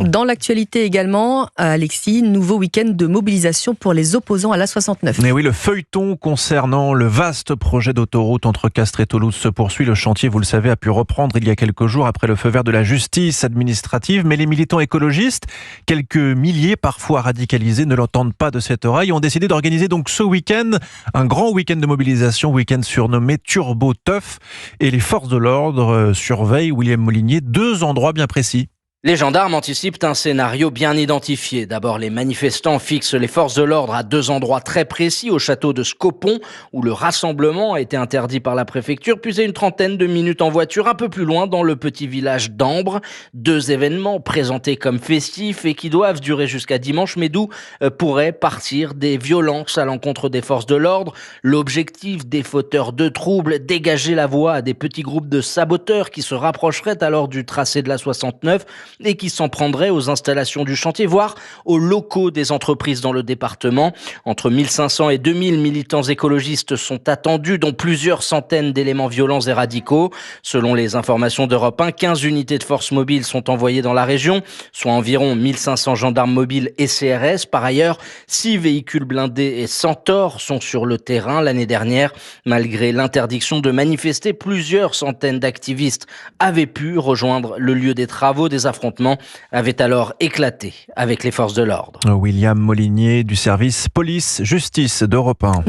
Dans l'actualité également, Alexis, nouveau week-end de mobilisation pour les opposants à l'A69. Mais oui, le feuilleton concernant le vaste projet d'autoroute entre Castres et Toulouse se poursuit. Le chantier, vous le savez, a pu reprendre il y a quelques jours après le feu vert de la justice administrative. Mais les militants écologistes, quelques milliers parfois radicalisés, ne l'entendent pas de cette oreille. Ont décidé d'organiser donc ce week-end un grand week-end de mobilisation, week-end surnommé Turbo Teuf. Et les forces de l'ordre surveillent, William Molinier, 2 endroits bien précis. Les gendarmes anticipent un scénario bien identifié. D'abord, les manifestants fixent les forces de l'ordre à 2 endroits très précis, au château de Scopon, où le rassemblement a été interdit par la préfecture, puis à une trentaine de minutes en voiture, un peu plus loin, dans le petit village d'Ambre. 2 événements présentés comme festifs et qui doivent durer jusqu'à dimanche, mais d'où pourraient partir des violences à l'encontre des forces de l'ordre. L'objectif des fauteurs de troubles, dégager la voie à des petits groupes de saboteurs qui se rapprocheraient alors du tracé de la 69, et qui s'en prendraient aux installations du chantier, voire aux locaux des entreprises dans le département. Entre 1500 et 2000 militants écologistes sont attendus, dont plusieurs centaines d'éléments violents et radicaux. Selon les informations d'Europe 1, 15 unités de force mobile sont envoyées dans la région, soit environ 1500 gendarmes mobiles et CRS. Par ailleurs, 6 véhicules blindés et Centaure sont sur le terrain. L'année dernière, malgré l'interdiction de manifester, plusieurs centaines d'activistes avaient pu rejoindre le lieu des travaux. Des affrontements avaient alors éclaté avec les forces de l'ordre. William Molinier du service police-justice d'Europe 1.